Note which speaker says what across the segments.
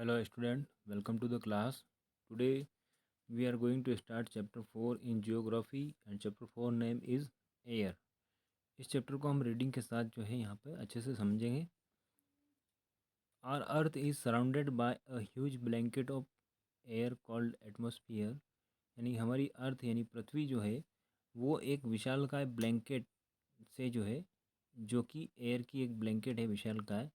Speaker 1: Hello student, welcome to the class. Today we are going to start chapter 4 in geography and chapter 4 name is air. इस chapter को हम reading के साथ जो है यहाँ पे अच्छे से समझेंगे. Our earth is surrounded by a huge blanket of air called atmosphere. यानी हमारी अर्थ यानी पृथ्वी जो है वो एक विशालकाय ब्लैंकेट से जो है, जो कि एयर की एक ब्लैंकेट है विशालकाय,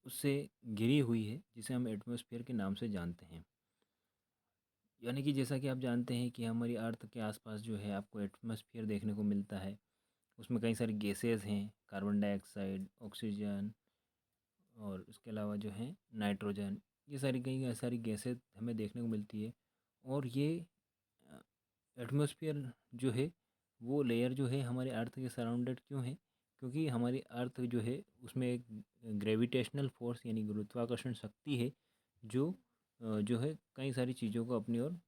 Speaker 1: उससे घिरी हुई है, जिसे हम एटमॉस्फेयर के नाम से जानते हैं. यानी कि जैसा कि आप जानते हैं कि हमारी अर्थ के आसपास जो है आपको एटमॉस्फेयर देखने को मिलता है. उसमें कई सारी गैसेस हैं, कार्बन डाइऑक्साइड, ऑक्सीजन और उसके अलावा जो है नाइट्रोजन. ये सारी कई सारी गैसेस हमें देखने को मिलती है. और ये एटमॉस्फेयर जो है वो लेयर जो है हमारे अर्थ के सराउंडेड क्यों है? क्योंकि हमारी अर्थ जो है उसमें एक ग्रेविटेशनल फोर्स यानी गुरुत्वाकर्षण शक्ति है, जो है कई सारी चीज़ों को अपनी ओर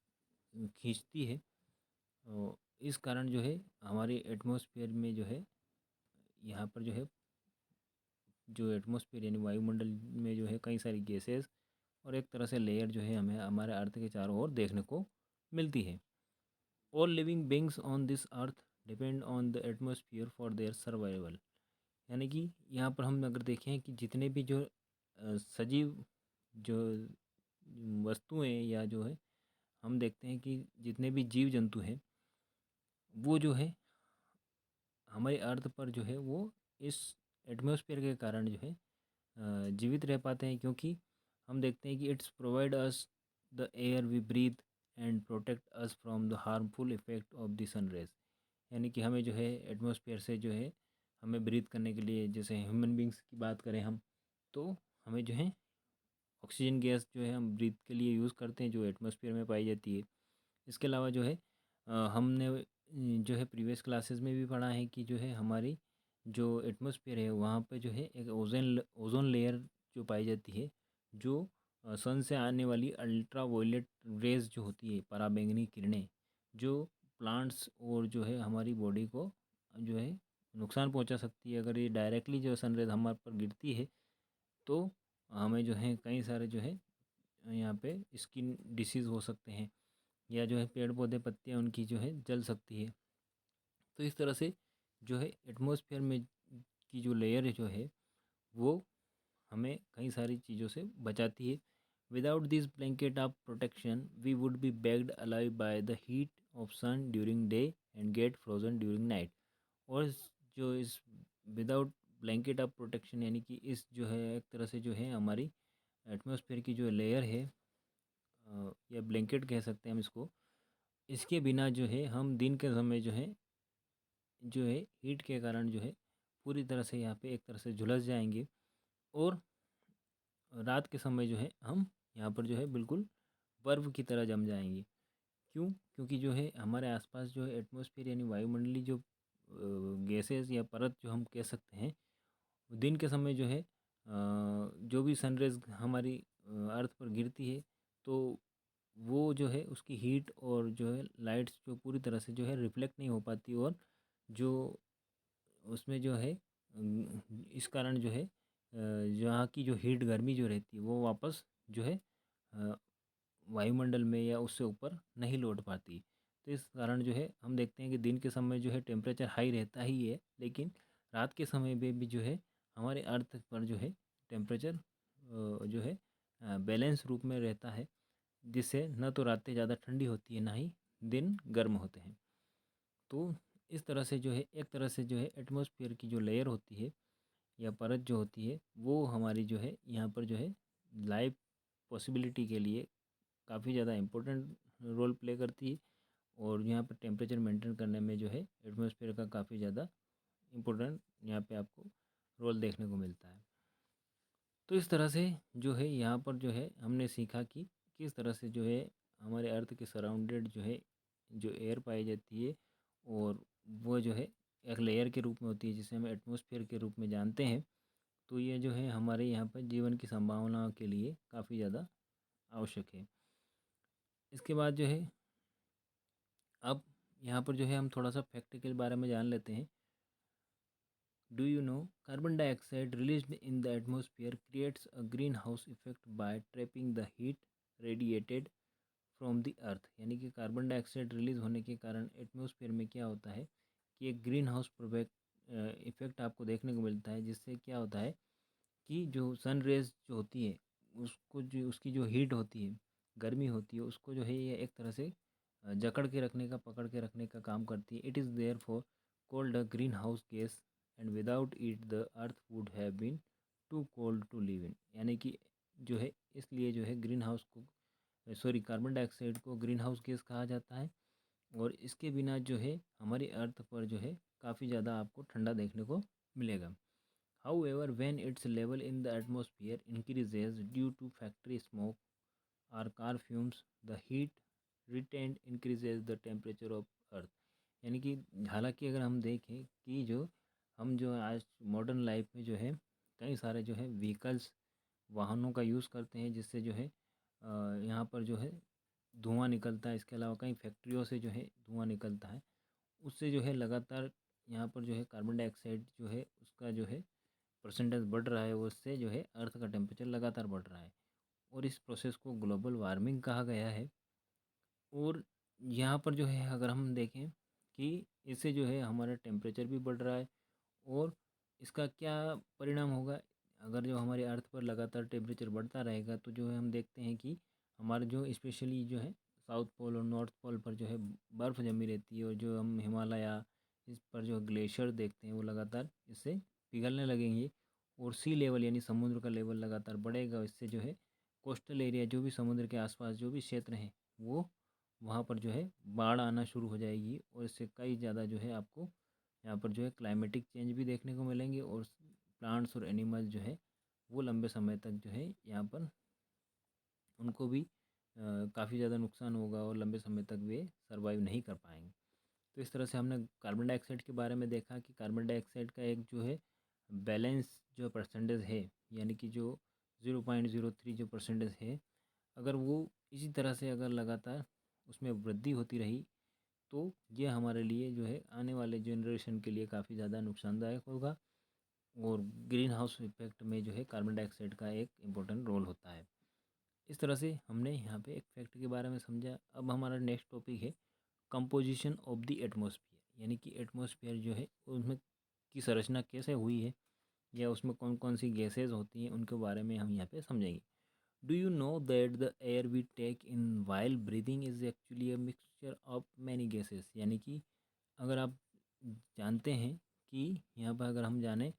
Speaker 1: खींचती है. इस कारण जो है हमारे एटमॉस्फेयर में जो है, यहाँ पर जो है, जो एटमॉस्फेयर यानी वायुमंडल में जो है कई सारी गैसेस और एक तरह से लेयर जो है हमें हमारे अर्थ के चारों ओर देखने को मिलती है. All living beings on this earth depend on the atmosphere for their survival. यानी कि यहाँ पर हम अगर देखें कि जितने भी जो सजीव जो वस्तुएं या जो है, हम देखते हैं कि जितने भी जीव जंतु हैं वो जो है हमारे अर्थ पर जो है वो इस एटमॉस्फेयर के कारण जो है जीवित रह पाते हैं. क्योंकि हम देखते हैं कि it's provide us the air we breathe and protect us from the harmful effect of the sun rays. यानी कि हमें जो है एटमॉस्फेयर से जो है हमें ब्रीथ करने के लिए, जैसे ह्यूमन बींग्स की बात करें हम, तो हमें जो है ऑक्सीजन गैस जो है हम ब्रीथ के लिए यूज़ करते हैं, जो एटमॉस्फेयर में पाई जाती है. इसके अलावा जो है हमने जो है प्रीवियस क्लासेस में भी पढ़ा है कि जो है हमारी जो एटमॉस्फेयर है वहाँ पे जो है एक ओजोन लेयर जो पाई जाती है, जो सन से आने वाली अल्ट्रा वायलेट रेज जो होती है, पराबैंगनी किरणें, जो प्लांट्स और जो है हमारी बॉडी को जो है नुकसान पहुंचा सकती है. अगर ये डायरेक्टली जो सनरेज हमारे पर गिरती है तो हमें जो है कई सारे जो है यहाँ पे स्किन डिसीज़ हो सकते हैं, या जो है पेड़ पौधे पत्तियाँ उनकी जो है जल सकती है. तो इस तरह से जो है एटमॉस्फेयर में की जो लेयर जो है वो हमें कई सारी चीज़ों से बचाती है. Without this blanket of protection we would be baked alive by the heat of sun during day and get frozen during night. और जो इस विदाउट ब्लैंकेट ऑफ प्रोटेक्शन यानी कि इस जो है एक तरह से जो है हमारी एटमॉस्फेयर की जो लेयर है, या ब्लैंकेट कह सकते हैं हम इसको, इसके बिना जो है हम दिन के समय जो है हीट के कारण जो है पूरी तरह से यहाँ पे एक तरह से झुलस जाएंगे. और रात के समय जो है हम यहाँ पर जो है बिल्कुल बर्फ़ की तरह जम जाएंगे. क्यों? क्योंकि जो है हमारे आसपास जो है एटमॉस्फेयर यानी वायुमंडलीय जो गैसेस या परत जो हम कह सकते हैं, दिन के समय जो है जो भी सनरेज हमारी अर्थ पर गिरती है तो वो जो है उसकी हीट और जो है लाइट्स जो पूरी तरह से जो है रिफ्लेक्ट नहीं हो पाती, और जो उसमें जो है इस कारण जो है यहाँ की जो हीट गर्मी जो रहती है वो वापस जो है अ, वायुमंडल में या उससे ऊपर नहीं लौट पाती. तो इस कारण जो है हम देखते हैं कि दिन के समय जो है टेम्परेचर हाई रहता ही है, लेकिन रात के समय में भी जो है हमारे अर्थ पर जो है टेम्परेचर जो है बैलेंस रूप में रहता है, जिससे न तो रातें ज़्यादा ठंडी होती है ना ही दिन गर्म होते हैं. तो इस तरह से जो है एक तरह से जो है एटमॉस्फेयर की जो लेयर होती है या परत जो होती है वो हमारी जो है यहाँ पर जो है लाइफ पॉसिबिलिटी के लिए काफ़ी ज़्यादा इम्पोर्टेंट रोल प्ले करती है. और यहाँ पर टेम्परेचर मेंटेन करने में जो है एटमॉस्फेयर का काफ़ी ज़्यादा इम्पोर्टेंट यहाँ पे आपको रोल देखने को मिलता है. तो इस तरह से जो है यहाँ पर जो है हमने सीखा कि किस तरह से जो है हमारे अर्थ के सराउंडेड जो है जो एयर पाई जाती है, और वो जो है एक लेयर के रूप में होती है जिसे हम एटमॉस्फेयर के रूप में जानते हैं. तो ये जो है हमारे यहाँ पर जीवन की संभावनाओं के लिए काफ़ी ज़्यादा आवश्यक है. इसके बाद जो है अब यहाँ पर जो है हम थोड़ा सा फैक्ट के बारे में जान लेते हैं. Do you know carbon dioxide released in the atmosphere creates a greenhouse effect by trapping the heat radiated from the earth. यानी कि कार्बन डाइऑक्साइड रिलीज होने के कारण एटमॉस्फेयर में क्या होता है कि एक ग्रीन हाउस इफेक्ट आपको देखने को मिलता है, जिससे क्या होता है कि जो सन रेज जो होती है उसको जो उसकी जो हीट होती है, गर्मी होती है, उसको जो है ये एक तरह से जकड़ के रखने का, पकड़ के रखने का काम करती है। It is therefore called a green house gas and without it the earth would have been too cold to live in. यानी कि जो है इसलिए जो है ग्रीन हाउस को कार्बन डाइऑक्साइड को ग्रीन हाउस गैस कहा जाता है, और इसके बिना जो है हमारी अर्थ पर जो है काफ़ी ज़्यादा आपको ठंडा देखने को मिलेगा। However, when its level in the atmosphere increases due to factory smoke or car fumes, the heat retained increases the temperature of earth। यानी कि हालांकि अगर हम देखें कि जो हम जो आज मॉडर्न लाइफ में जो है कई सारे जो है व्हीकल्स, वाहनों का यूज़ करते हैं, जिससे जो है यहाँ पर जो है धुआं निकलता है। इसके अलावा कई फैक्ट्रियों से जो है धुआं निकलता है, उससे जो है लगातार यहाँ पर जो है कार्बन डाइऑक्साइड जो है उसका जो है परसेंटेज बढ़ रहा है, और उससे जो है अर्थ का टेम्परेचर लगातार बढ़ रहा है, और इस प्रोसेस को ग्लोबल वार्मिंग कहा गया है। और यहाँ पर जो है अगर हम देखें कि इससे जो है हमारा टेम्परेचर भी बढ़ रहा है, और इसका क्या परिणाम होगा अगर जो हमारे अर्थ पर लगातार टेम्परेचर बढ़ता रहेगा, तो जो है हम देखते हैं कि हमारा जो स्पेशली जो है साउथ पोल और नॉर्थ पोल पर जो है बर्फ़ जमी रहती है, और जो हम हिमालय इस पर जो ग्लेशियर देखते हैं वो लगातार इससे पिघलने लगेंगे, और सी लेवल यानी समुद्र का लेवल लगातार बढ़ेगा। इससे जो है कोस्टल एरिया, जो भी समुद्र के आसपास जो भी क्षेत्र हैं, वो वहाँ पर जो है बाढ़ आना शुरू हो जाएगी, और इससे कई ज़्यादा जो है आपको यहाँ पर जो है क्लाइमेटिक चेंज भी देखने को मिलेंगे, और प्लांट्स और एनिमल्स जो है वो लंबे समय तक जो है यहाँ पर उनको भी काफ़ी ज़्यादा नुकसान होगा, और लंबे समय तक वे सर्वाइव नहीं कर पाएंगे। तो इस तरह से हमने कार्बन डाइऑक्साइड के बारे में देखा कि कार्बन डाइऑक्साइड का एक जो है बैलेंस जो परसेंटेज है, यानी कि जो 0.03 जो परसेंटेज है, अगर वो इसी तरह से अगर लगातार उसमें वृद्धि होती रही, तो ये हमारे लिए जो है आने वाले जनरेशन के लिए काफ़ी ज़्यादा नुकसानदायक होगा, और ग्रीन हाउस इफेक्ट में जो है कार्बन डाइऑक्साइड का एक इम्पोर्टेंट रोल होता है। इस तरह से हमने यहाँ पे एक फैक्ट के बारे में समझा। अब हमारा नेक्स्ट टॉपिक है कंपोजिशन ऑफ द एटमॉस्फेयर, यानी कि एटमॉस्फेयर जो है उसमें की संरचना कैसे हुई है, या उसमें कौन कौन सी गैसेज होती हैं, उनके बारे में हम यहाँ पे समझेंगे। Do you know that the air we take in while breathing is actually a mixture of many gases. यानी कि अगर आप जानते हैं कि यहाँ पर अगर हम जाने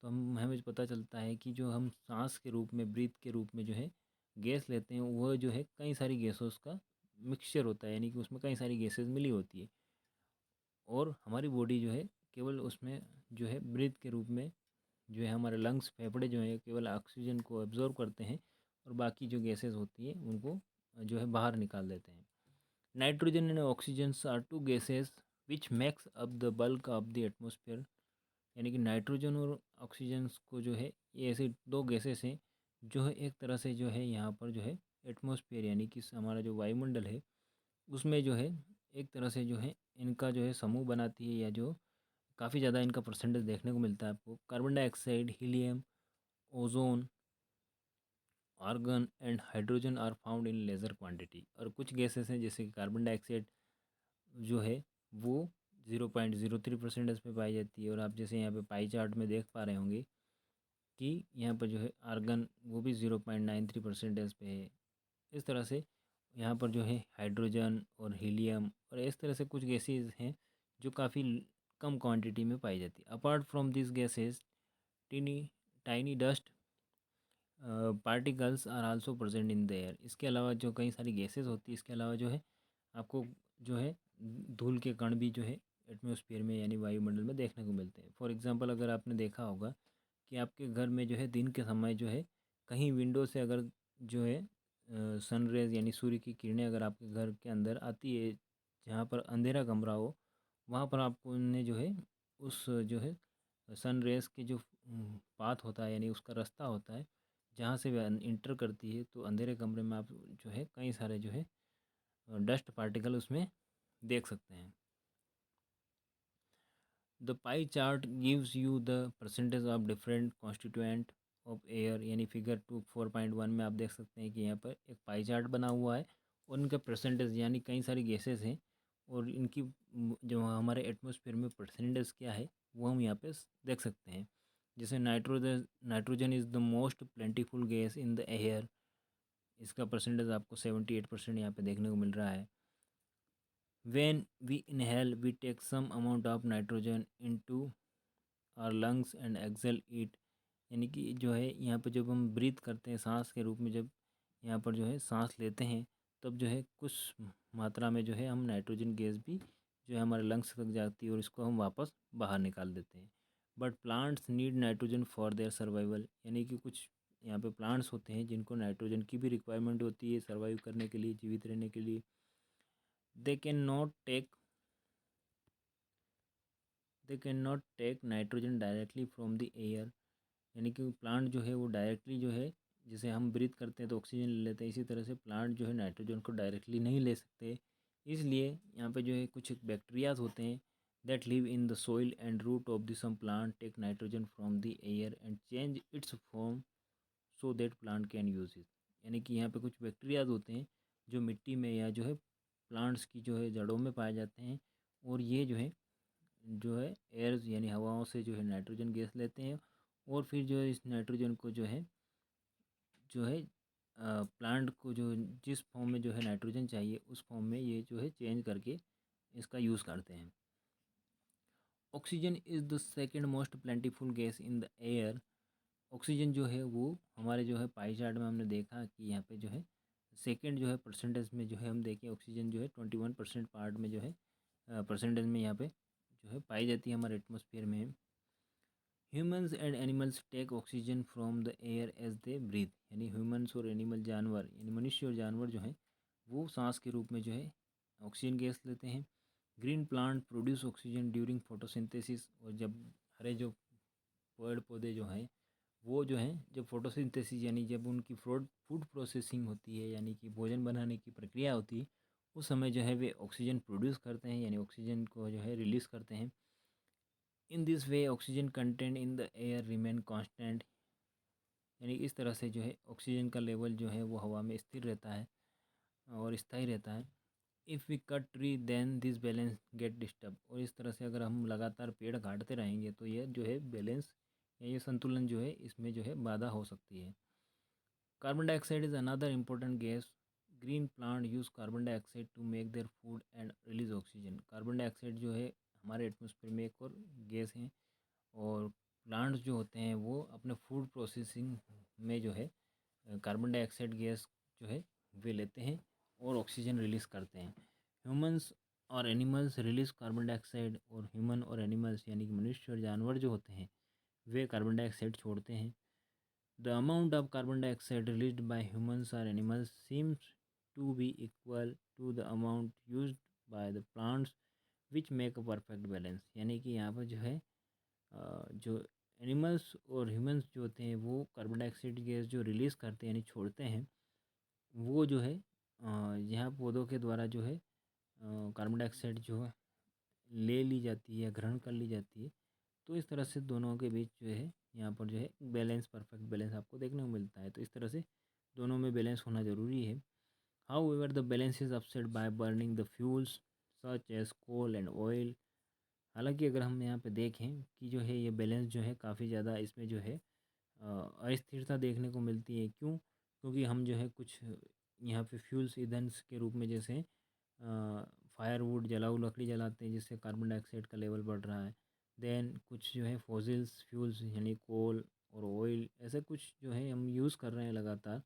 Speaker 1: तो हमें पता चलता है कि जो हम सांस के रूप में, ब्रीथ के रूप में जो है गैस लेते हैं, वह जो है कई सारी गैसों का मिक्सचर होता है, यानी कि उसमें कई सारी गैसेस मिली होती है, और हमारी बॉडी जो है केवल उसमें जो है ब्रीथ के रूप में जो है हमारे लंग्स, फेफड़े जो है केवल ऑक्सीजन को एब्जॉर्व करते हैं, और बाकी जो गैसेस होती हैं उनको जो है बाहर निकाल देते हैं। Nitrogen and oxygen are two gases which makes up the bulk of the atmosphere. यानी कि नाइट्रोजन और ऑक्सीजन को जो है ये ऐसे दो गैसेस हैं जो है एक तरह से जो है यहाँ पर जो है एटमॉस्फेयर यानी कि हमारा जो वायुमंडल है उसमें जो है एक तरह से जो है इनका जो है समूह बनाती है, या जो काफ़ी ज़्यादा इनका परसेंटेज देखने को मिलता है आपको। Carbon dioxide, helium, ozone, argon and hydrogen are found in lesser quantity. और कुछ गैसेस हैं जैसे कि कार्बन डाइऑक्साइड जो है वो 0.03% पे पाई जाती है, और आप जैसे यहाँ पे पाई चार्ट में देख पा रहे होंगे कि यहाँ पर जो है आर्गन वो भी 0.93% पे है। इस तरह से यहाँ पर जो है हाइड्रोजन और हीलियम और इस तरह से कुछ गैसेज हैं जो काफ़ी कम क्वांटिटी में पाई जाती है। Apart from this gases tiny tiny dust particles are also present in the air. इसके अलावा जो कई सारी गैसेज होती है, इसके अलावा जो है आपको जो है धूल के कण भी जो है एटमॉस्फेयर में यानी वायुमंडल में देखने को मिलते हैं। फॉर एग्जांपल अगर आपने देखा होगा कि आपके घर में जो है दिन के समय जो है कहीं विंडो से अगर जो है सनरेज यानी सूर्य की किरणें अगर आपके घर के अंदर आती है, जहाँ पर अंधेरा कमरा हो, वहाँ पर आपको उन्हें जो है उस जो है सन रेज़ के जो पाथ होता है यानी उसका रास्ता होता है जहाँ से वह इंटर करती है, तो अंधेरे कमरे में आप जो है कई सारे जो है डस्ट पार्टिकल उसमें देख सकते हैं। The pie chart gives you the percentage of different constituent of air, यानी फिगर 4.1 में आप देख सकते हैं कि यहाँ पर एक पाई चार्ट बना हुआ है और इनका परसेंटेज, यानी कई सारी गैसेस हैं और इनकी जो हमारे एटमॉस्फेयर में परसेंटेज क्या है वो हम यहाँ पे देख सकते हैं। जैसे nitrogen nitrogen is the most plentiful gas in the air, इसका परसेंटेज आपको 78% यहाँ पे देखने को मिल रहा है। When we inhale, we take some amount of nitrogen into our lungs and exhale it, यानी कि जो है यहाँ पर जब हम ब्रीथ करते हैं सांस के रूप में, जब यहाँ पर जो है सांस लेते हैं तब जो है कुछ मात्रा में जो है हम नाइट्रोजन गैस भी जो है हमारे लंग्स तक जाती है और इसको हम वापस बाहर निकाल देते हैं। But plants need nitrogen for their survival, यानी कि कुछ यहाँ पे प्लांट्स होते हैं जिनको नाइट्रोजन की भी रिक्वायरमेंट होती है सर्वाइव करने के लिए, जीवित रहने के लिए। They can not take they can not take nitrogen directly from the air, यानी कि प्लांट जो है वो डायरेक्टली जो है, जैसे हम ब्रीथ करते हैं तो ऑक्सीजन ले लेते हैं, इसी तरह से प्लांट जो है नाइट्रोजन को डायरेक्टली नहीं ले सकते। इसलिए यहाँ पे जो है कुछ बैक्टीरियाज होते हैं that live in the soil and root of the some plant take nitrogen from the air and change its form so that plant can use it, यानी कि यहाँ पे कुछ बैक्टीरियाज होते हैं जो मिट्टी में या जो है प्लांट्स की जो है जड़ों में पाए जाते हैं और ये जो है एयर यानी हवाओं से जो है नाइट्रोजन गैस लेते हैं और फिर जो है इस नाइट्रोजन को जो है प्लांट को जो जिस फॉर्म में जो है नाइट्रोजन चाहिए उस फॉर्म में ये जो है चेंज करके इसका यूज़ करते हैं। Oxygen is the second most plentiful gas in the air, oxygen जो है वो हमारे जो है पाई चार्ट में हमने देखा कि यहाँ पे जो है सेकेंड जो है परसेंटेज में जो है हम देखें ऑक्सीजन जो है 21% पार्ट में जो है परसेंटेज में यहाँ पे जो है पाई जाती है हमारे एटमॉस्फेयर में। Humans and animals take oxygen from the air as they breathe, यानी ह्यूमंस और एनिमल जानवर यानी मनुष्य और जानवर जो हैं वो सांस के रूप में जो है ऑक्सीजन गैस लेते हैं। Green plant produce oxygen during photosynthesis, और जब हरे जो पेड़ पौधे जो हैं वो जो हैं जब फोटोसिंथेसिस यानी जब उनकी फूड प्रोसेसिंग होती है यानी कि भोजन बनाने की प्रक्रिया होती है उस समय जो है वे ऑक्सीजन प्रोड्यूस करते हैं यानी ऑक्सीजन को जो है रिलीज़ करते हैं। In this way oxygen content in the air remain constant, यानी इस तरह से जो है ऑक्सीजन का लेवल जो है वो हवा में स्थिर रहता है और स्थायी रहता है। If we cut tree then this balance get disturb, और इस तरह से अगर हम लगातार पेड़ काटते रहेंगे तो ये जो है बैलेंस या ये संतुलन जो है इसमें जो है बाधा हो सकती है। Carbon dioxide is another important gas, green plant use carbon dioxide to make their food and release oxygen, carbon dioxide जो है हमारे एटमॉस्फेयर में एक और गैस है और प्लांट्स जो होते हैं वो अपने फूड प्रोसेसिंग में जो है कार्बन डाइऑक्साइड गैस जो है वे लेते हैं और ऑक्सीजन रिलीज़ करते हैं। ह्यूमंस और एनिमल्स रिलीज कार्बन डाइऑक्साइड, और ह्यूमन और एनिमल्स यानी कि मनुष्य और जानवर जो होते हैं वे कार्बन डाइऑक्साइड छोड़ते हैं। The amount of carbon dioxide released by humans और animals seems to be equal to the amount used by the plants which make a perfect balance, यानी कि यहाँ पर जो है जो एनिमल्स और ह्यूमंस जो होते हैं वो कार्बन डाइऑक्साइड गैस जो रिलीज़ करते हैं यानी छोड़ते हैं वो जो है यहाँ पौधों के द्वारा जो है कार्बन डाइऑक्साइड जो है ले ली जाती है या ग्रहण कर ली जाती है। तो इस तरह से दोनों के बीच जो है यहाँ पर जो है बैलेंस, परफेक्ट बैलेंस आपको देखने को मिलता है। तो इस तरह से दोनों में बैलेंस होना ज़रूरी है। However the balance is upset by burning the fuels such as coal and oil, हालांकि अगर हम यहाँ पे देखें कि जो है ये बैलेंस जो है काफ़ी ज़्यादा इसमें जो है अस्थिरता देखने को मिलती है। क्यों? क्योंकि हम जो है कुछ यहाँ पे फ्यूल्स ईंधन के रूप में जैसे फायरवुड जलाऊ लकड़ी जलाते हैं जिससे कार्बन डाइऑक्साइड का लेवल बढ़ रहा है। देन कुछ जो है फॉसिल्स फ्यूल्स यानी कोल और ऑयल ऐसे कुछ जो है हम यूज़ कर रहे हैं लगातार,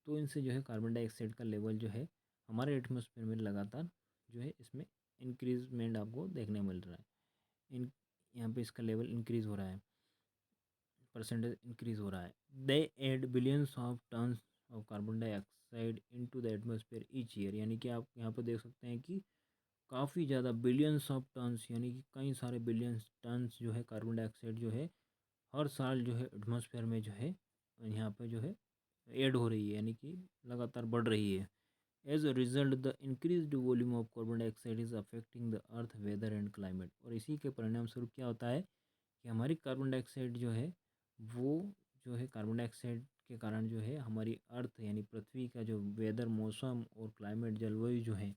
Speaker 1: तो इनसे जो है कार्बन डाइऑक्साइड का लेवल जो है हमारे एटमॉस्फेयर में लगातार जो है इसमें इंक्रीजमेंट आपको देखने मिल रहा है। इन यहाँ पे इसका लेवल इंक्रीज़ हो रहा है, परसेंटेज इंक्रीज़ हो रहा है। They add billions of tons of carbon dioxide into the atmosphere each year, यानी कि आप यहाँ पर देख सकते हैं कि काफ़ी ज़्यादा बिलियंस ऑफ टन्स यानी कि कई सारे बिलियंस टन्स जो है कार्बन डाइऑक्साइड जो है हर साल जो है एटमॉस्फेयर में जो है यहाँ पे जो है ऐड हो रही है यानी कि लगातार बढ़ रही है। As a result the increased volume of carbon dioxide is affecting the earth weather and climate. और इसी के परिणाम स्वरूप क्या होता है कि हमारी कार्बन डाइऑक्साइड जो है वो जो है कार्बन डाइऑक्साइड के कारण जो है हमारी अर्थ यानी पृथ्वी का जो वेदर मौसम और क्लाइमेट जलवायु जो है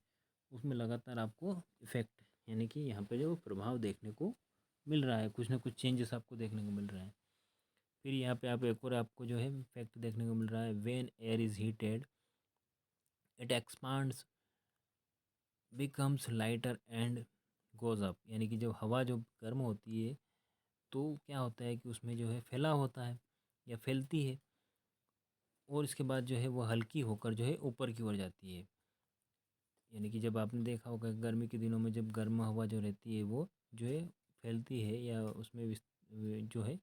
Speaker 1: उसमें लगातार आपको इफेक्ट यानी कि यहाँ पे जो प्रभाव देखने को मिल रहा है, कुछ ना कुछ चेंजेस आपको देखने को मिल रहा है। फिर यहाँ पे आप एक और आपको जो है इफेक्ट देखने को मिल रहा है, when air is heated it expands becomes lighter and goes up. यानी कि जब हवा जो गर्म होती है तो क्या होता है कि उसमें जो है फैलाव होता है या फैलती है और इसके बाद जो है वो हल्की होकर जो है ऊपर की ओर जाती है। यानी कि जब आपने देखा होगा गर्मी के दिनों में जब गर्म हवा जो रहती है वो जो है फैलती है या उसमें जो है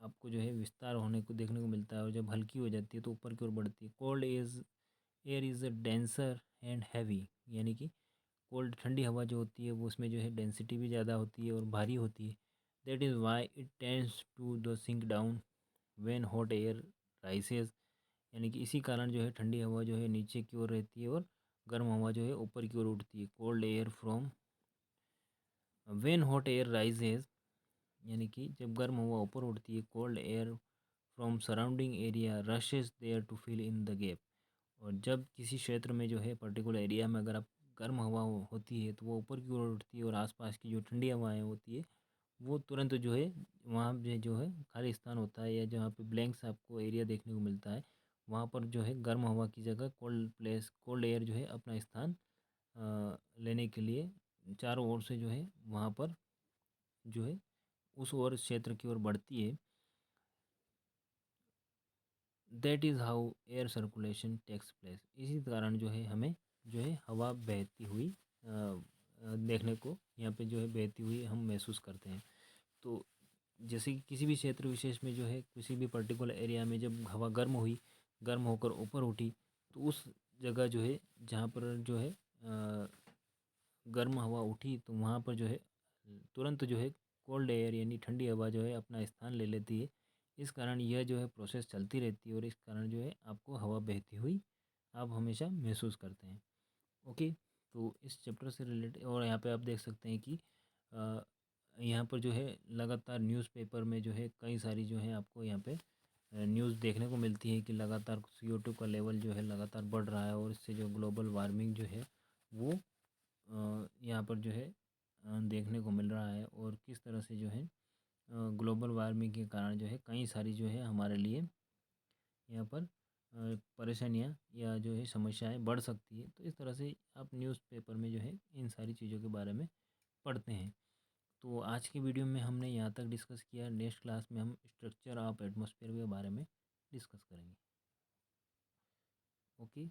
Speaker 1: आपको जो है विस्तार होने को देखने को मिलता है, और जब हल्की हो जाती है तो ऊपर की ओर बढ़ती है। Cold is air is a denser and heavy. यानी कि कोल्ड ठंडी हवा जो होती है वो उसमें जो है डेंसिटी भी ज़्यादा होती है और भारी होती है। That is why it tends to the sink down when hot air rises. यानी कि इसी कारण जो है ठंडी हवा जो है नीचे की ओर रहती है और गर्म हवा जो है ऊपर की ओर उठती है। Cold air from when hot air rises, यानी कि जब गर्म हवा ऊपर उठती है, cold air from surrounding area rushes there to fill in the gap. और जब किसी क्षेत्र में जो है पर्टिकुलर एरिया में अगर आप गर्म हवा होती है तो वो ऊपर की ओर उठती है और आसपास की जो ठंडी हवाएं होती है वो तुरंत जो है वहाँ पे जो है खाली स्थान होता है या जहाँ पे ब्लैंक्स आपको एरिया देखने को मिलता है वहाँ पर जो है गर्म हवा की जगह कोल्ड एयर जो है अपना स्थान लेने के लिए चारों ओर से जो है वहाँ पर जो है उस ओर क्षेत्र की ओर बढ़ती है। That is how air circulation takes place. इसी कारण जो है हमें जो है हवा बहती हुई देखने को यहाँ पे जो है बहती हुई हम महसूस करते हैं। तो जैसे कि किसी भी क्षेत्र विशेष में जो है किसी भी पर्टिकुलर एरिया में जब हवा गर्म हुई, गर्म होकर ऊपर उठी, तो उस जगह जो है जहाँ पर जो है गर्म हवा उठी तो वहाँ पर जो है तुरंत जो है कोल्ड एयर यानी ठंडी हवा जो है अपना स्थान ले लेती है। इस कारण यह जो है प्रोसेस चलती रहती है और इस कारण जो है आपको हवा बहती हुई आप हमेशा महसूस करते हैं। ओके, तो इस चैप्टर से रिलेटेड और यहाँ पे आप देख सकते हैं कि अ, यहाँ पर जो है लगातार न्यूज़पेपर में जो है कई सारी जो है आपको यहाँ पे न्यूज़ देखने को मिलती है कि लगातार CO2 का लेवल जो है लगातार बढ़ रहा है और इससे जो ग्लोबल वार्मिंग जो है वो यहाँ पर जो है देखने को मिल रहा है और किस तरह से जो है ग्लोबल वार्मिंग के कारण जो है कई सारी जो है हमारे लिए यहाँ पर परेशानियाँ या जो है समस्याएं बढ़ सकती है। तो इस तरह से आप न्यूज़पेपर में जो है इन सारी चीज़ों के बारे में पढ़ते हैं। तो आज की वीडियो में हमने यहाँ तक डिस्कस किया। नेक्स्ट क्लास में हम स्ट्रक्चर ऑफ एटमॉस्फेयर के बारे में डिस्कस करेंगे। ओके।